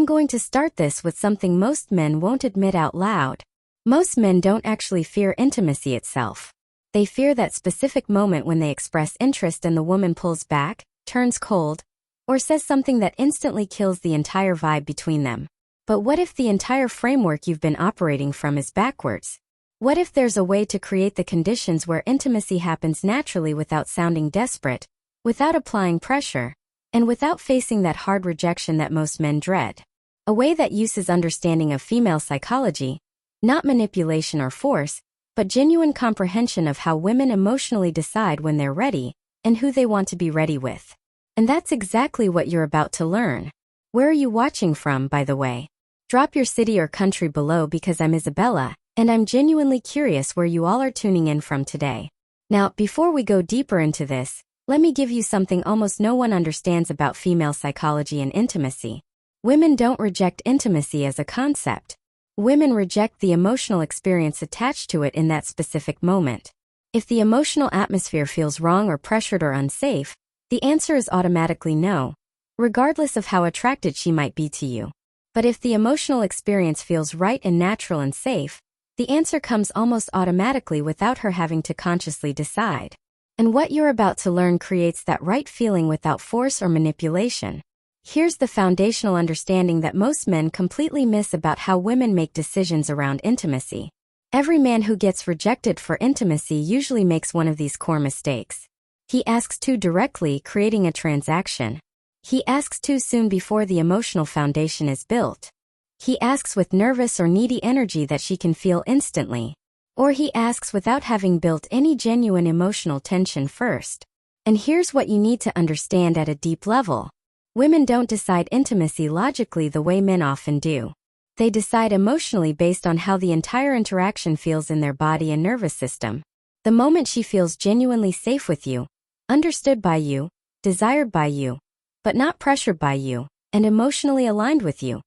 I'm going to start this with something most men won't admit out loud. Most men don't actually fear intimacy itself. They fear that specific moment when they express interest and the woman pulls back, turns cold, or says something that instantly kills the entire vibe between them. But what if the entire framework you've been operating from is backwards? What if there's a way to create the conditions where intimacy happens naturally without sounding desperate, without applying pressure, and without facing that hard rejection that most men dread? A way that uses understanding of female psychology, not manipulation or force, but genuine comprehension of how women emotionally decide when they're ready, and who they want to be ready with. And that's exactly what you're about to learn. Where are you watching from, by the way? Drop your city or country below because I'm Isabella, and I'm genuinely curious where you all are tuning in from today. Now, before we go deeper into this, let me give you something almost no one understands about female psychology and intimacy. Women don't reject intimacy as a concept. Women reject the emotional experience attached to it in that specific moment. If the emotional atmosphere feels wrong or pressured or unsafe, the answer is automatically no, regardless of how attracted she might be to you. But if the emotional experience feels right and natural and safe, the answer comes almost automatically without her having to consciously decide. And what you're about to learn creates that right feeling without force or manipulation. Here's the foundational understanding that most men completely miss about how women make decisions around intimacy. Every man who gets rejected for intimacy usually makes one of these core mistakes. He asks too directly, creating a transaction. He asks too soon before the emotional foundation is built. He asks with nervous or needy energy that she can feel instantly. Or he asks without having built any genuine emotional tension first. And here's what you need to understand at a deep level. Women don't decide intimacy logically the way men often do. They decide emotionally based on how the entire interaction feels in their body and nervous system. The moment she feels genuinely safe with you, understood by you, desired by you, but not pressured by you, and emotionally aligned with you,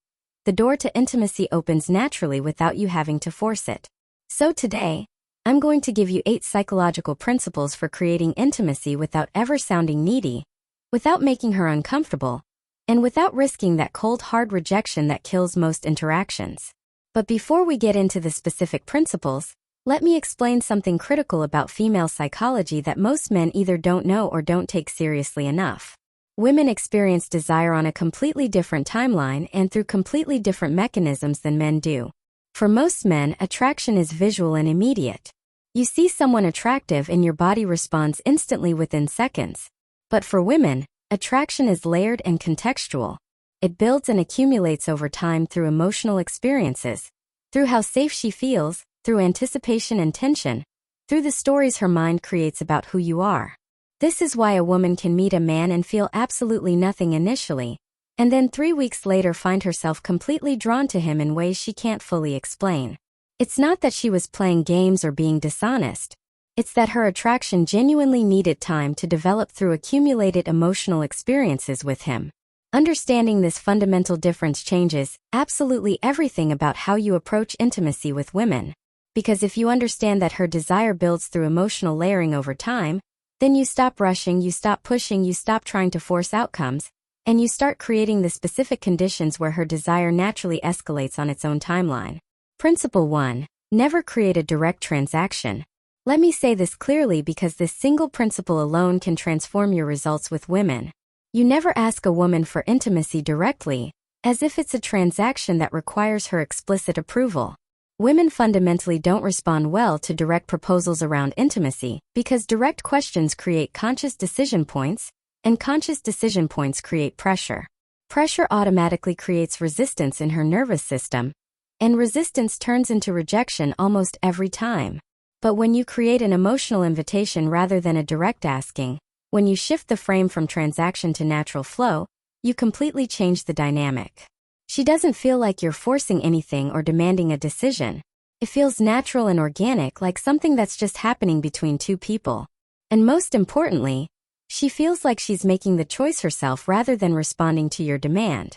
the door to intimacy opens naturally without you having to force it. So today, I'm going to give you 8 psychological principles for creating intimacy without ever sounding needy, without making her uncomfortable, and without risking that cold hard rejection that kills most interactions. But before we get into the specific principles, let me explain something critical about female psychology that most men either don't know or don't take seriously enough. Women experience desire on a completely different timeline and through completely different mechanisms than men do. For most men, attraction is visual and immediate. You see someone attractive and your body responds instantly within seconds. But for women, attraction is layered and contextual. It builds and accumulates over time through emotional experiences, through how safe she feels, through anticipation and tension, through the stories her mind creates about who you are. This is why a woman can meet a man and feel absolutely nothing initially, and then 3 weeks later find herself completely drawn to him in ways she can't fully explain. It's not that she was playing games or being dishonest. It's that her attraction genuinely needed time to develop through accumulated emotional experiences with him. Understanding this fundamental difference changes absolutely everything about how you approach intimacy with women. Because if you understand that her desire builds through emotional layering over time, then you stop rushing, you stop pushing, you stop trying to force outcomes, and you start creating the specific conditions where her desire naturally escalates on its own timeline. Principle 1. Never create a direct transaction. Let me say this clearly because this single principle alone can transform your results with women. You never ask a woman for intimacy directly, as if it's a transaction that requires her explicit approval. Women fundamentally don't respond well to direct proposals around intimacy because direct questions create conscious decision points, and conscious decision points create pressure. Pressure automatically creates resistance in her nervous system, and resistance turns into rejection almost every time. But when you create an emotional invitation rather than a direct asking, when you shift the frame from transaction to natural flow, you completely change the dynamic. She doesn't feel like you're forcing anything or demanding a decision. It feels natural and organic, like something that's just happening between two people. And most importantly, she feels like she's making the choice herself rather than responding to your demand.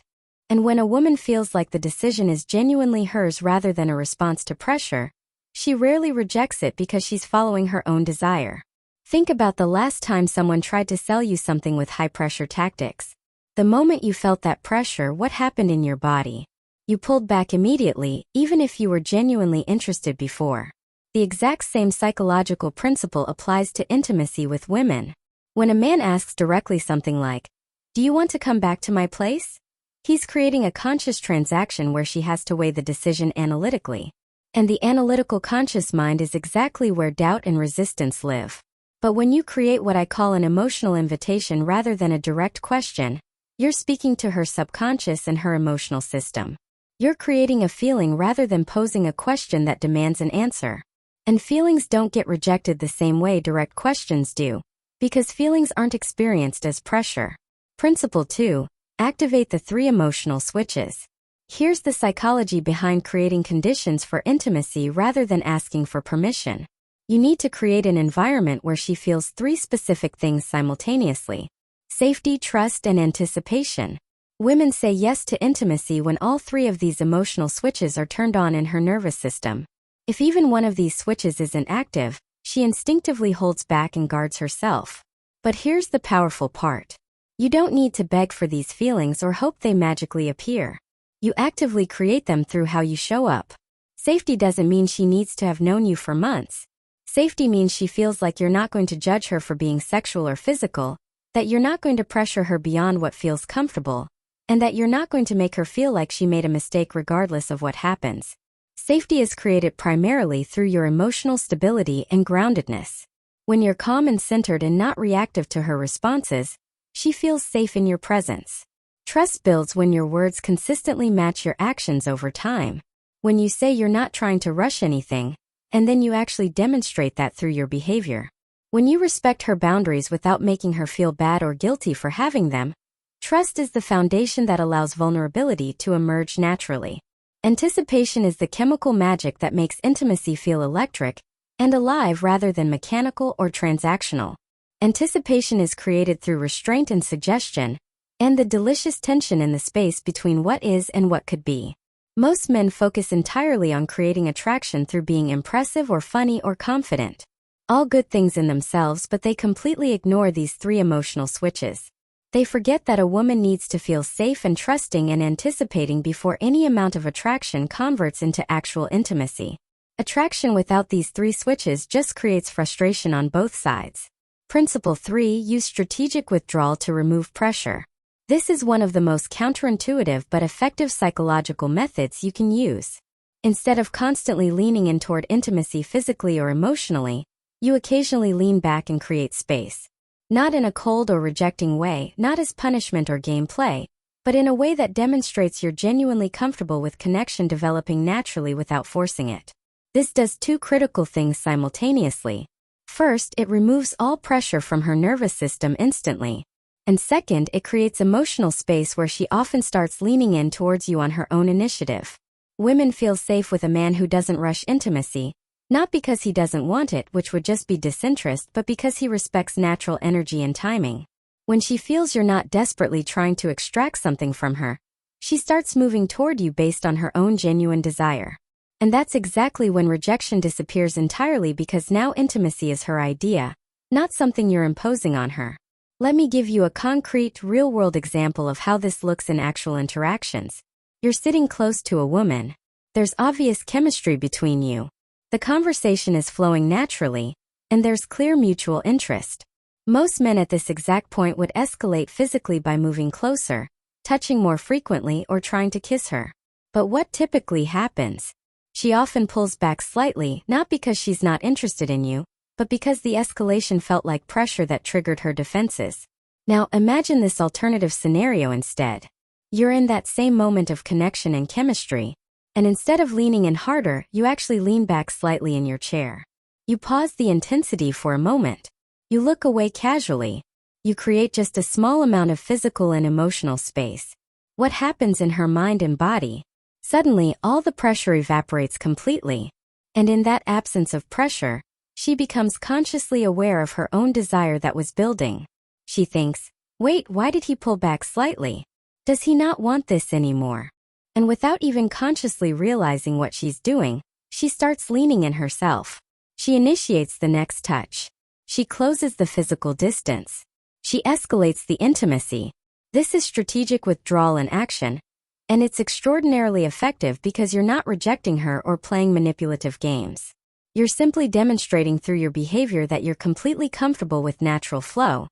And when a woman feels like the decision is genuinely hers rather than a response to pressure, she rarely rejects it because she's following her own desire. Think about the last time someone tried to sell you something with high-pressure tactics. The moment you felt that pressure, what happened in your body? You pulled back immediately, even if you were genuinely interested before. The exact same psychological principle applies to intimacy with women. When a man asks directly something like, "Do you want to come back to my place?" He's creating a conscious transaction where she has to weigh the decision analytically. And the analytical conscious mind is exactly where doubt and resistance live. But when you create what I call an emotional invitation rather than a direct question, you're speaking to her subconscious and her emotional system. You're creating a feeling rather than posing a question that demands an answer. And feelings don't get rejected the same way direct questions do, because feelings aren't experienced as pressure. Principle 2. Activate the 3 emotional switches. Here's the psychology behind creating conditions for intimacy rather than asking for permission. You need to create an environment where she feels 3 specific things simultaneously: safety, trust, and anticipation. Women say yes to intimacy when all 3 of these emotional switches are turned on in her nervous system. If even one of these switches isn't active, she instinctively holds back and guards herself. But here's the powerful part. You don't need to beg for these feelings or hope they magically appear. You actively create them through how you show up. Safety doesn't mean she needs to have known you for months. Safety means she feels like you're not going to judge her for being sexual or physical, that you're not going to pressure her beyond what feels comfortable, and that you're not going to make her feel like she made a mistake regardless of what happens. Safety is created primarily through your emotional stability and groundedness. When you're calm and centered and not reactive to her responses, she feels safe in your presence. Trust builds when your words consistently match your actions over time. When you say you're not trying to rush anything, and then you actually demonstrate that through your behavior. When you respect her boundaries without making her feel bad or guilty for having them, trust is the foundation that allows vulnerability to emerge naturally. Anticipation is the chemical magic that makes intimacy feel electric and alive rather than mechanical or transactional. Anticipation is created through restraint and suggestion, and the delicious tension in the space between what is and what could be. Most men focus entirely on creating attraction through being impressive or funny or confident. All good things in themselves, but they completely ignore these 3 emotional switches. They forget that a woman needs to feel safe and trusting and anticipating before any amount of attraction converts into actual intimacy. Attraction without these 3 switches just creates frustration on both sides. Principle 3. Use strategic withdrawal to remove pressure. This is one of the most counterintuitive but effective psychological methods you can use. Instead of constantly leaning in toward intimacy physically or emotionally, you occasionally lean back and create space. Not in a cold or rejecting way, not as punishment or gameplay, but in a way that demonstrates you're genuinely comfortable with connection developing naturally without forcing it. This does 2 critical things simultaneously. First, it removes all pressure from her nervous system instantly. And second, it creates emotional space where she often starts leaning in towards you on her own initiative. Women feel safe with a man who doesn't rush intimacy, not because he doesn't want it, which would just be disinterest, but because he respects natural energy and timing. When she feels you're not desperately trying to extract something from her, she starts moving toward you based on her own genuine desire. And that's exactly when rejection disappears entirely, because now intimacy is her idea, not something you're imposing on her. Let me give you a concrete, real-world example of how this looks in actual interactions. You're sitting close to a woman. There's obvious chemistry between you. The conversation is flowing naturally, and there's clear mutual interest. Most men at this exact point would escalate physically by moving closer, touching more frequently, or trying to kiss her. But what typically happens? She often pulls back slightly, not because she's not interested in you, but because the escalation felt like pressure that triggered her defenses. Now imagine this alternative scenario instead. You're in that same moment of connection and chemistry, and instead of leaning in harder, you actually lean back slightly in your chair. You pause the intensity for a moment. You look away casually. You create just a small amount of physical and emotional space. What happens in her mind and body? Suddenly, all the pressure evaporates completely. And in that absence of pressure, she becomes consciously aware of her own desire that was building. She thinks, wait, why did he pull back slightly? Does he not want this anymore? And without even consciously realizing what she's doing, she starts leaning in herself. She initiates the next touch. She closes the physical distance. She escalates the intimacy. This is strategic withdrawal in action, and it's extraordinarily effective because you're not rejecting her or playing manipulative games. You're simply demonstrating through your behavior that you're completely comfortable with natural flow,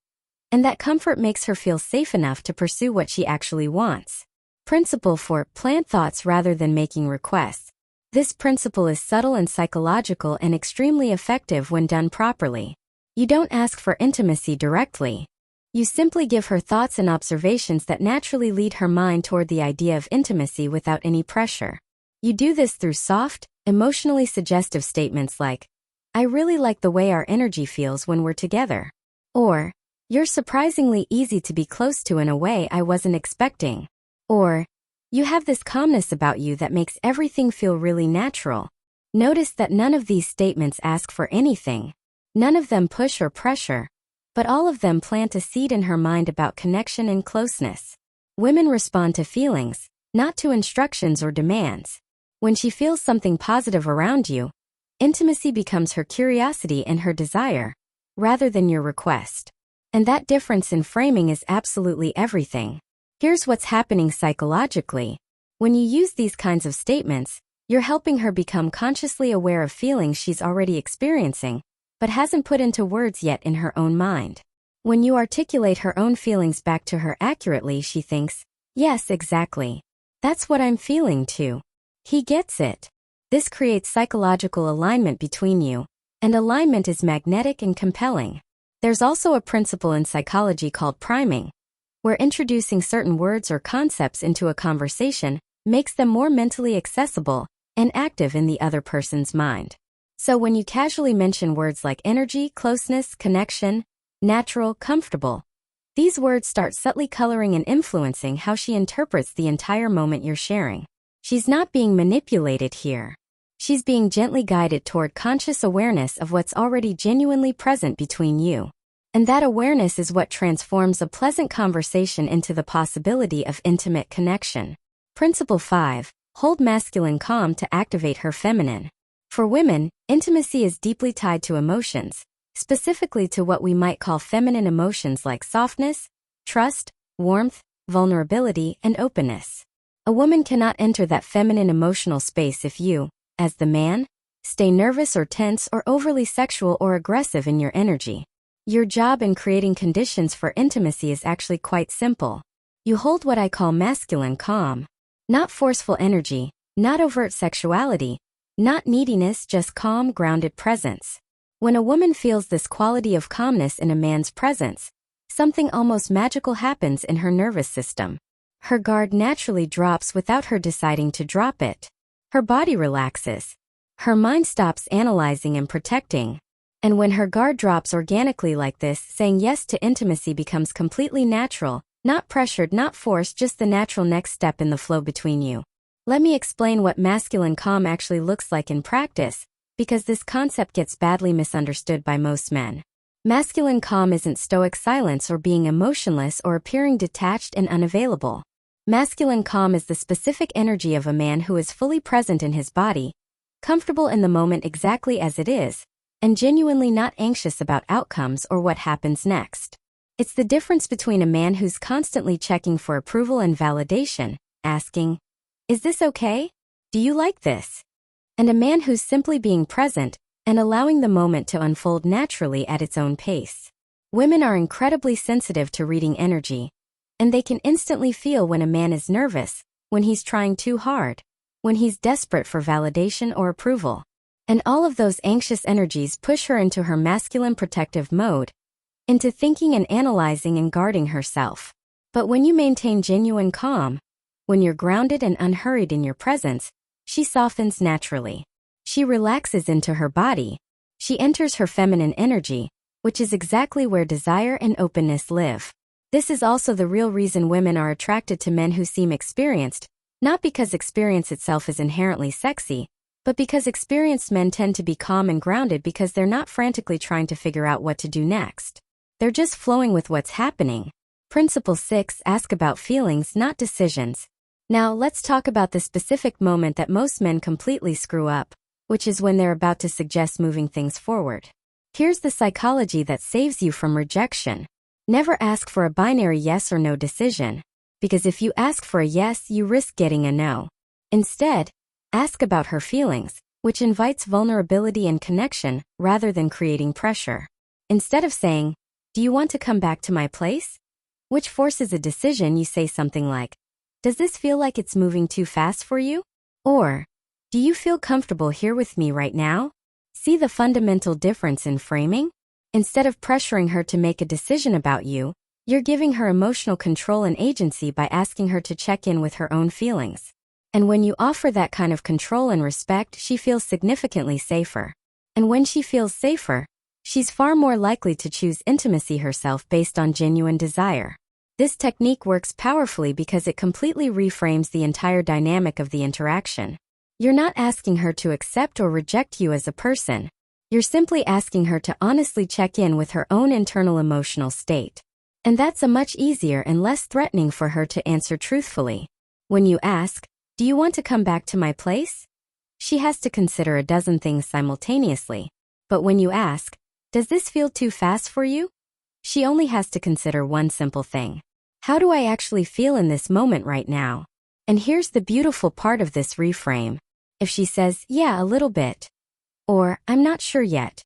and that comfort makes her feel safe enough to pursue what she actually wants. Principle 4. Plant thoughts rather than making requests. This principle is subtle and psychological and extremely effective when done properly. You don't ask for intimacy directly. You simply give her thoughts and observations that naturally lead her mind toward the idea of intimacy without any pressure. You do this through soft, emotionally suggestive statements like, "I really like the way our energy feels when we're together," or, "You're surprisingly easy to be close to in a way I wasn't expecting," or, "You have this calmness about you that makes everything feel really natural." Notice that none of these statements ask for anything. None of them push or pressure, but all of them plant a seed in her mind about connection and closeness. Women respond to feelings, not to instructions or demands. When she feels something positive around you, intimacy becomes her curiosity and her desire, rather than your request. And that difference in framing is absolutely everything. Here's what's happening psychologically. When you use these kinds of statements, you're helping her become consciously aware of feelings she's already experiencing, but hasn't put into words yet in her own mind. When you articulate her own feelings back to her accurately, she thinks, "Yes, exactly. That's what I'm feeling too. He gets it." This creates psychological alignment between you, and alignment is magnetic and compelling. There's also a principle in psychology called priming, where introducing certain words or concepts into a conversation makes them more mentally accessible and active in the other person's mind. So when you casually mention words like energy, closeness, connection, natural, comfortable, these words start subtly coloring and influencing how she interprets the entire moment you're sharing. She's not being manipulated here. She's being gently guided toward conscious awareness of what's already genuinely present between you. And that awareness is what transforms a pleasant conversation into the possibility of intimate connection. Principle 5. Hold masculine calm to activate her feminine. For women, intimacy is deeply tied to emotions, specifically to what we might call feminine emotions like softness, trust, warmth, vulnerability, and openness. A woman cannot enter that feminine emotional space if you, as the man, stay nervous or tense or overly sexual or aggressive in your energy. Your job in creating conditions for intimacy is actually quite simple. You hold what I call masculine calm. Not forceful energy, not overt sexuality, not neediness, just calm, grounded presence. When a woman feels this quality of calmness in a man's presence, something almost magical happens in her nervous system. Her guard naturally drops without her deciding to drop it. Her body relaxes. Her mind stops analyzing and protecting. And when her guard drops organically like this, saying yes to intimacy becomes completely natural, not pressured, not forced, just the natural next step in the flow between you. Let me explain what masculine calm actually looks like in practice, because this concept gets badly misunderstood by most men. Masculine calm isn't stoic silence or being emotionless or appearing detached and unavailable. Masculine calm is the specific energy of a man who is fully present in his body, comfortable in the moment exactly as it is, and genuinely not anxious about outcomes or what happens next. It's the difference between a man who's constantly checking for approval and validation, asking, "Is this okay? Do you like this?" and a man who's simply being present and allowing the moment to unfold naturally at its own pace. Women are incredibly sensitive to reading energy, and they can instantly feel when a man is nervous, when he's trying too hard, when he's desperate for validation or approval. And all of those anxious energies push her into her masculine protective mode, into thinking and analyzing and guarding herself. But when you maintain genuine calm, when you're grounded and unhurried in your presence, she softens naturally. She relaxes into her body. She enters her feminine energy, which is exactly where desire and openness live. This is also the real reason women are attracted to men who seem experienced, not because experience itself is inherently sexy, but because experienced men tend to be calm and grounded because they're not frantically trying to figure out what to do next. They're just flowing with what's happening. Principle 6. Ask about feelings, not decisions. Now, let's talk about the specific moment that most men completely screw up, which is when they're about to suggest moving things forward. Here's the psychology that saves you from rejection. Never ask for a binary yes or no decision, because if you ask for a yes, you risk getting a no. Instead, ask about her feelings, which invites vulnerability and connection rather than creating pressure. Instead of saying, "Do you want to come back to my place?" which forces a decision, you say something like, "Does this feel like it's moving too fast for you?" Or, "Do you feel comfortable here with me right now?" See the fundamental difference in framing? Instead of pressuring her to make a decision about you, you're giving her emotional control and agency by asking her to check in with her own feelings. And when you offer that kind of control and respect, she feels significantly safer. And when she feels safer, she's far more likely to choose intimacy herself based on genuine desire. This technique works powerfully because it completely reframes the entire dynamic of the interaction. You're not asking her to accept or reject you as a person. You're simply asking her to honestly check in with her own internal emotional state. And that's a much easier and less threatening for her to answer truthfully. When you ask, "Do you want to come back to my place?" she has to consider a dozen things simultaneously. But when you ask, "Does this feel too fast for you?" she only has to consider one simple thing. How do I actually feel in this moment right now? And here's the beautiful part of this reframe. If she says, "Yeah, a little bit," or "I'm not sure yet,"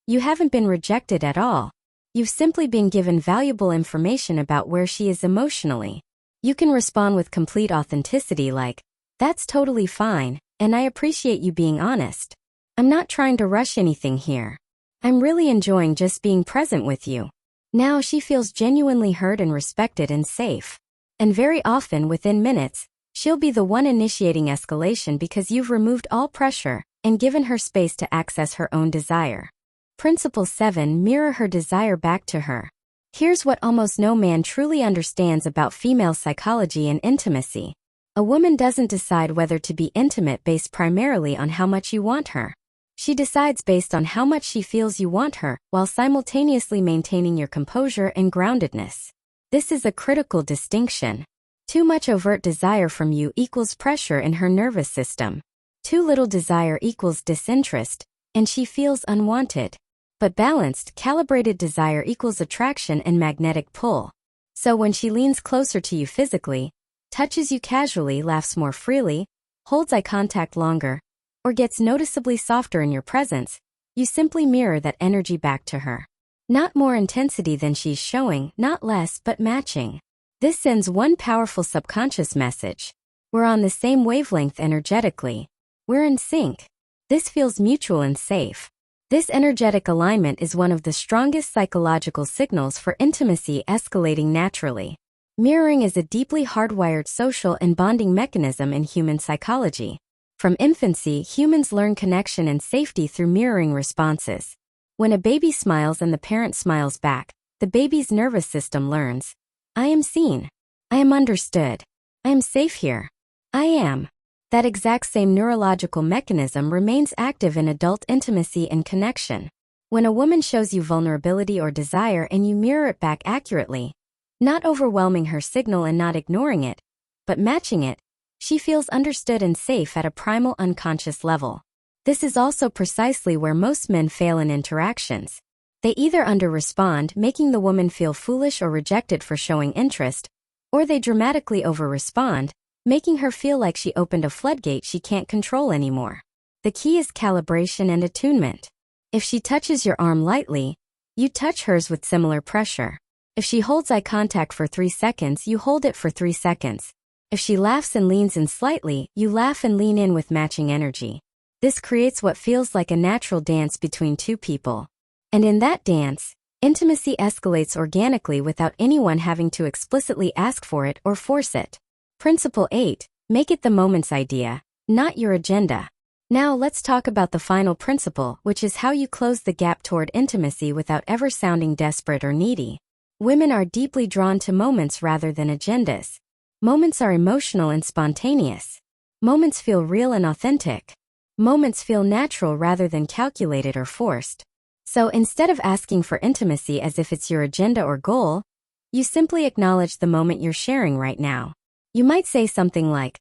you haven't been rejected at all. You've simply been given valuable information about where she is emotionally. You can respond with complete authenticity like, "That's totally fine, and I appreciate you being honest. I'm not trying to rush anything here. I'm really enjoying just being present with you." Now she feels genuinely heard and respected and safe. And very often, within minutes, she'll be the one initiating escalation because you've removed all pressure and given her space to access her own desire. Principle 7. Mirror her desire back to her. Here's what almost no man truly understands about female psychology and intimacy. A woman doesn't decide whether to be intimate based primarily on how much you want her. She decides based on how much she feels you want her, while simultaneously maintaining your composure and groundedness. This is a critical distinction. Too much overt desire from you equals pressure in her nervous system. Too little desire equals disinterest, and she feels unwanted. But balanced, calibrated desire equals attraction and magnetic pull. So when she leans closer to you physically, touches you casually, laughs more freely, holds eye contact longer, or gets noticeably softer in your presence, you simply mirror that energy back to her. Not more intensity than she's showing, not less, but matching. This sends one powerful subconscious message. We're on the same wavelength energetically. We're in sync. This feels mutual and safe. This energetic alignment is one of the strongest psychological signals for intimacy escalating naturally. Mirroring is a deeply hardwired social and bonding mechanism in human psychology. From infancy, humans learn connection and safety through mirroring responses. When a baby smiles and the parent smiles back, the baby's nervous system learns, "I am seen. I am understood. I am safe here. I am." That exact same neurological mechanism remains active in adult intimacy and connection. When a woman shows you vulnerability or desire and you mirror it back accurately, not overwhelming her signal and not ignoring it, but matching it, she feels understood and safe at a primal unconscious level. This is also precisely where most men fail in interactions. They either under-respond, making the woman feel foolish or rejected for showing interest, or they dramatically over-respond, making her feel like she opened a floodgate she can't control anymore. The key is calibration and attunement. If she touches your arm lightly, you touch hers with similar pressure. If she holds eye contact for 3 seconds, you hold it for 3 seconds. If she laughs and leans in slightly, you laugh and lean in with matching energy. This creates what feels like a natural dance between two people. And in that dance, intimacy escalates organically without anyone having to explicitly ask for it or force it. Principle 8. Make it the moment's idea, not your agenda. Now let's talk about the final principle, which is how you close the gap toward intimacy without ever sounding desperate or needy. Women are deeply drawn to moments rather than agendas. Moments are emotional and spontaneous. Moments feel real and authentic. Moments feel natural rather than calculated or forced. So instead of asking for intimacy as if it's your agenda or goal, you simply acknowledge the moment you're sharing right now. You might say something like,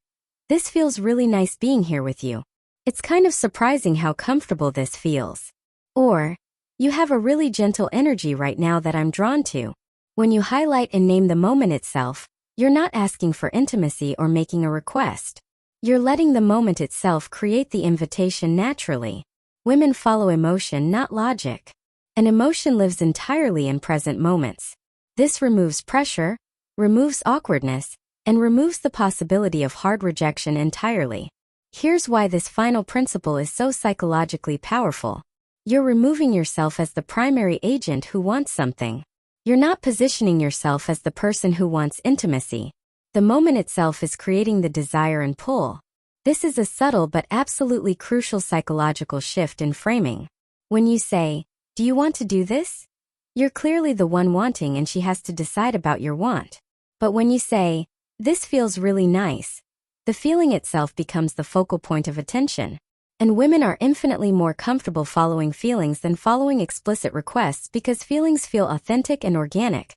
"This feels really nice being here with you. It's kind of surprising how comfortable this feels." Or, "You have a really gentle energy right now that I'm drawn to." When you highlight and name the moment itself, you're not asking for intimacy or making a request. You're letting the moment itself create the invitation naturally. Women follow emotion, not logic. An emotion lives entirely in present moments. This removes pressure, removes awkwardness, and removes the possibility of hard rejection entirely. Here's why this final principle is so psychologically powerful. You're removing yourself as the primary agent who wants something. You're not positioning yourself as the person who wants intimacy. The moment itself is creating the desire and pull. This is a subtle but absolutely crucial psychological shift in framing. When you say, "Do you want to do this?" you're clearly the one wanting and she has to decide about your want. But when you say, "This feels really nice," the feeling itself becomes the focal point of attention. And women are infinitely more comfortable following feelings than following explicit requests because feelings feel authentic and organic,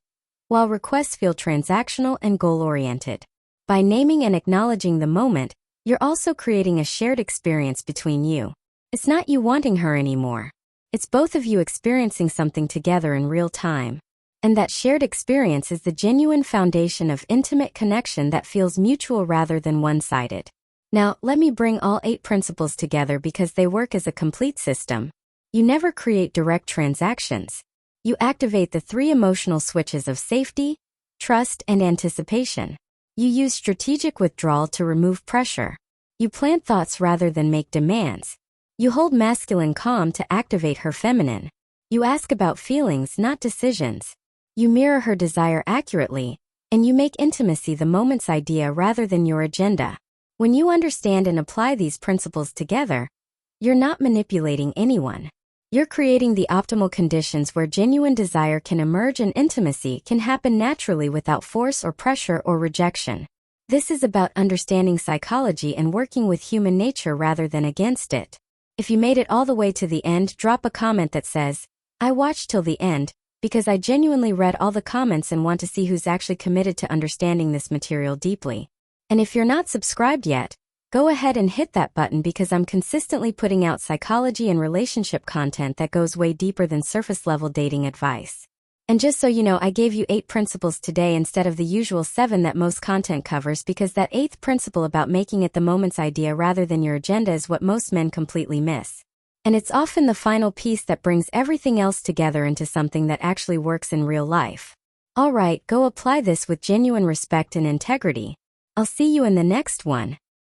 while requests feel transactional and goal-oriented. By naming and acknowledging the moment, you're also creating a shared experience between you. It's not you wanting her anymore. It's both of you experiencing something together in real time. And that shared experience is the genuine foundation of intimate connection that feels mutual rather than one-sided. Now, let me bring all 8 principles together because they work as a complete system. You never create direct transactions. You activate the 3 emotional switches of safety, trust, and anticipation. You use strategic withdrawal to remove pressure. You plant thoughts rather than make demands. You hold masculine calm to activate her feminine. You ask about feelings, not decisions. You mirror her desire accurately, and you make intimacy the moment's idea rather than your agenda. When you understand and apply these principles together, you're not manipulating anyone. You're creating the optimal conditions where genuine desire can emerge and intimacy can happen naturally without force or pressure or rejection. This is about understanding psychology and working with human nature rather than against it. If you made it all the way to the end, drop a comment that says, "I watched till the end," because I genuinely read all the comments and want to see who's actually committed to understanding this material deeply. And if you're not subscribed yet, go ahead and hit that button because I'm consistently putting out psychology and relationship content that goes way deeper than surface-level dating advice. And just so you know, I gave you 8 principles today instead of the usual 7 that most content covers because that 8th principle about making it the moment's idea rather than your agenda is what most men completely miss. And it's often the final piece that brings everything else together into something that actually works in real life. Alright, go apply this with genuine respect and integrity. I'll see you in the next one.